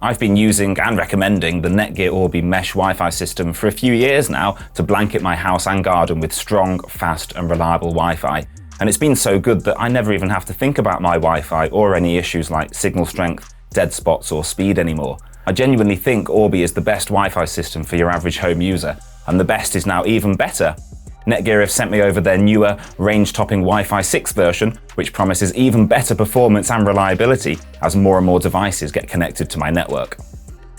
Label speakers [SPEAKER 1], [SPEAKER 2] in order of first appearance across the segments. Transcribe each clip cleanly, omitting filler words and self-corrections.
[SPEAKER 1] I've been using and recommending the Netgear Orbi Mesh Wi-Fi system for a few years now to blanket my house and garden with strong, fast and reliable Wi-Fi. And it's been so good that I never even have to think about my Wi-Fi or any issues like signal strength, dead spots or speed anymore. I genuinely think Orbi is the best Wi-Fi system for your average home user, and the best is now even better. Netgear have sent me over their newer, range-topping Wi-Fi 6 version, which promises even better performance and reliability as more and more devices get connected to my network.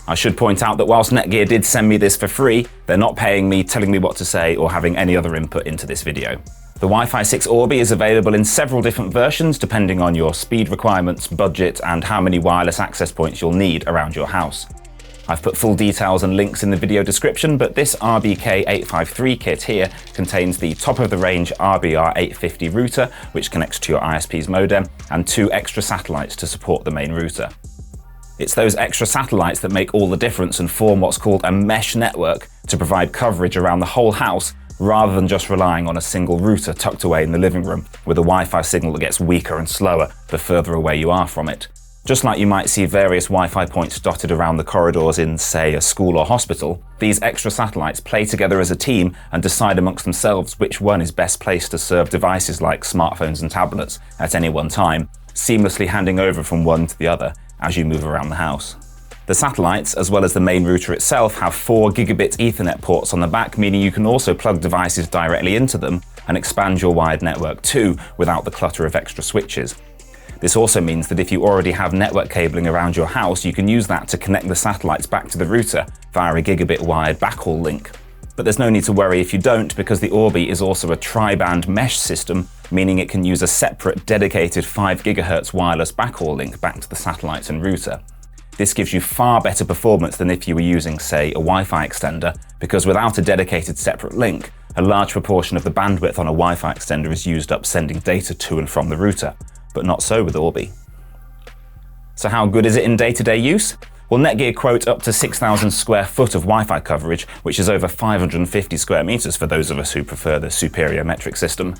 [SPEAKER 1] I should point out that whilst Netgear did send me this for free, they're not paying me, telling me what to say, or having any other input into this video. The Wi-Fi 6 Orbi is available in several different versions depending on your speed requirements, budget, and how many wireless access points you'll need around your house. I've put full details and links in the video description, but this RBK853 kit here contains the top-of-the-range RBR850 router, which connects to your ISP's modem, and 2 extra satellites to support the main router. It's those extra satellites that make all the difference and form what's called a mesh network to provide coverage around the whole house, rather than just relying on a single router tucked away in the living room with a Wi-Fi signal that gets weaker and slower the further away you are from it. Just like you might see various Wi-Fi points dotted around the corridors in, say, a school or hospital, these extra satellites play together as a team and decide amongst themselves which one is best placed to serve devices like smartphones and tablets at any one time, seamlessly handing over from one to the other as you move around the house. The satellites, as well as the main router itself, have 4 gigabit Ethernet ports on the back, meaning you can also plug devices directly into them and expand your wired network too, without the clutter of extra switches. This also means that if you already have network cabling around your house, you can use that to connect the satellites back to the router via a gigabit wired backhaul link. But there's no need to worry if you don't, because the Orbi is also a tri-band mesh system, meaning it can use a separate dedicated 5 GHz wireless backhaul link back to the satellites and router. This gives you far better performance than if you were using, say, a Wi-Fi extender, because without a dedicated separate link, a large proportion of the bandwidth on a Wi-Fi extender is used up sending data to and from the router. But not so with Orbi. So how good is it in day-to-day use? Well, Netgear quote up to 6,000 square foot of Wi-Fi coverage, which is over 550 square meters for those of us who prefer the superior metric system.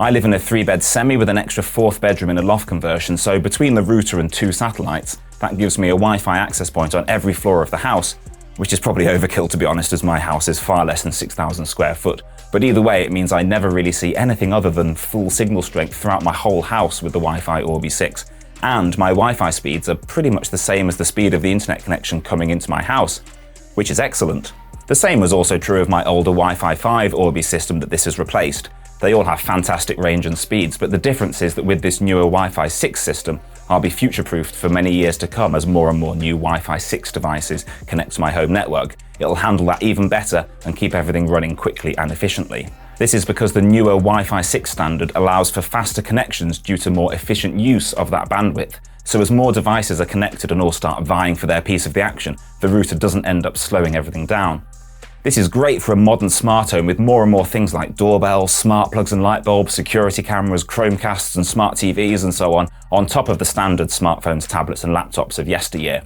[SPEAKER 1] I live in a 3-bed semi with an extra 4th bedroom in a loft conversion, so between the router and 2 satellites, that gives me a Wi-Fi access point on every floor of the house, which is probably overkill to be honest, as my house is far less than 6,000 square foot. But either way, it means I never really see anything other than full signal strength throughout my whole house with the Wi-Fi Orbi 6. And my Wi-Fi speeds are pretty much the same as the speed of the internet connection coming into my house, which is excellent. The same was also true of my older Wi-Fi 5 Orbi system that this has replaced. They all have fantastic range and speeds, but the difference is that with this newer Wi-Fi 6 system, I'll be future-proofed for many years to come as more and more new Wi-Fi 6 devices connect to my home network. It'll handle that even better and keep everything running quickly and efficiently. This is because the newer Wi-Fi 6 standard allows for faster connections due to more efficient use of that bandwidth. So as more devices are connected and all start vying for their piece of the action, the router doesn't end up slowing everything down. This is great for a modern smart home with more and more things like doorbells, smart plugs and light bulbs, security cameras, Chromecasts and smart TVs and so on top of the standard smartphones, tablets and laptops of yesteryear.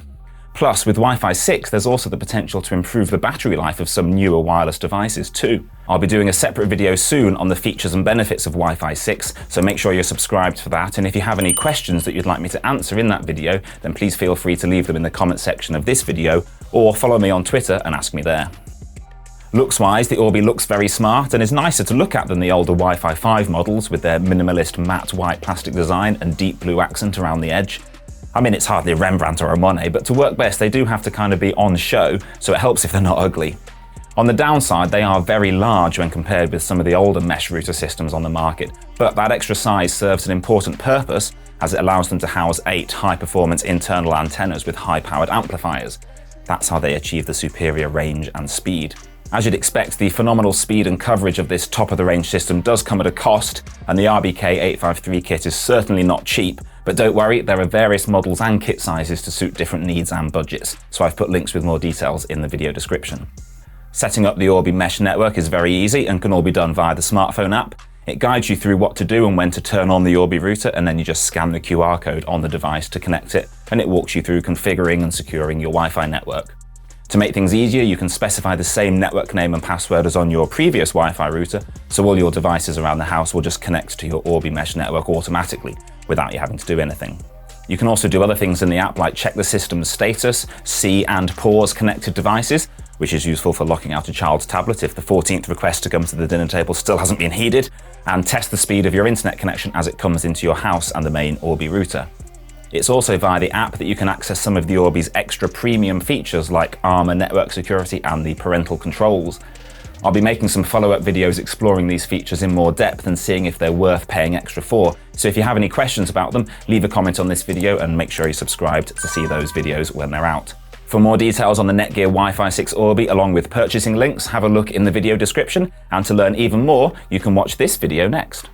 [SPEAKER 1] Plus, with Wi-Fi 6, there's also the potential to improve the battery life of some newer wireless devices too. I'll be doing a separate video soon on the features and benefits of Wi-Fi 6, so make sure you're subscribed for that, and if you have any questions that you'd like me to answer in that video, then please feel free to leave them in the comment section of this video, or follow me on Twitter and ask me there. Looks-wise, the Orbi looks very smart and is nicer to look at than the older Wi-Fi 5 models with their minimalist matte white plastic design and deep blue accent around the edge. I mean, it's hardly a Rembrandt or a Monet, but to work best they do have to kind of be on show, so it helps if they're not ugly. On the downside, they are very large when compared with some of the older mesh router systems on the market, but that extra size serves an important purpose as it allows them to house 8 high-performance internal antennas with high-powered amplifiers. That's how they achieve the superior range and speed. As you'd expect, the phenomenal speed and coverage of this top-of-the-range system does come at a cost, and the RBK853 kit is certainly not cheap, but don't worry, there are various models and kit sizes to suit different needs and budgets, so I've put links with more details in the video description. Setting up the Orbi Mesh network is very easy and can all be done via the smartphone app. It guides you through what to do and when to turn on the Orbi router, and then you just scan the QR code on the device to connect it, and it walks you through configuring and securing your Wi-Fi network. To make things easier, you can specify the same network name and password as on your previous Wi-Fi router, so all your devices around the house will just connect to your Orbi Mesh network automatically, without you having to do anything. You can also do other things in the app like check the system's status, see and pause connected devices, which is useful for locking out a child's tablet if the 14th request to come to the dinner table still hasn't been heeded, and test the speed of your internet connection as it comes into your house and the main Orbi router. It's also via the app that you can access some of the Orbi's extra premium features like Armor network security and the parental controls. I'll be making some follow-up videos exploring these features in more depth and seeing if they're worth paying extra for. So if you have any questions about them, leave a comment on this video and make sure you're subscribed to see those videos when they're out. For more details on the Netgear Wi-Fi 6 Orbi along with purchasing links, have a look in the video description, and to learn even more, you can watch this video next.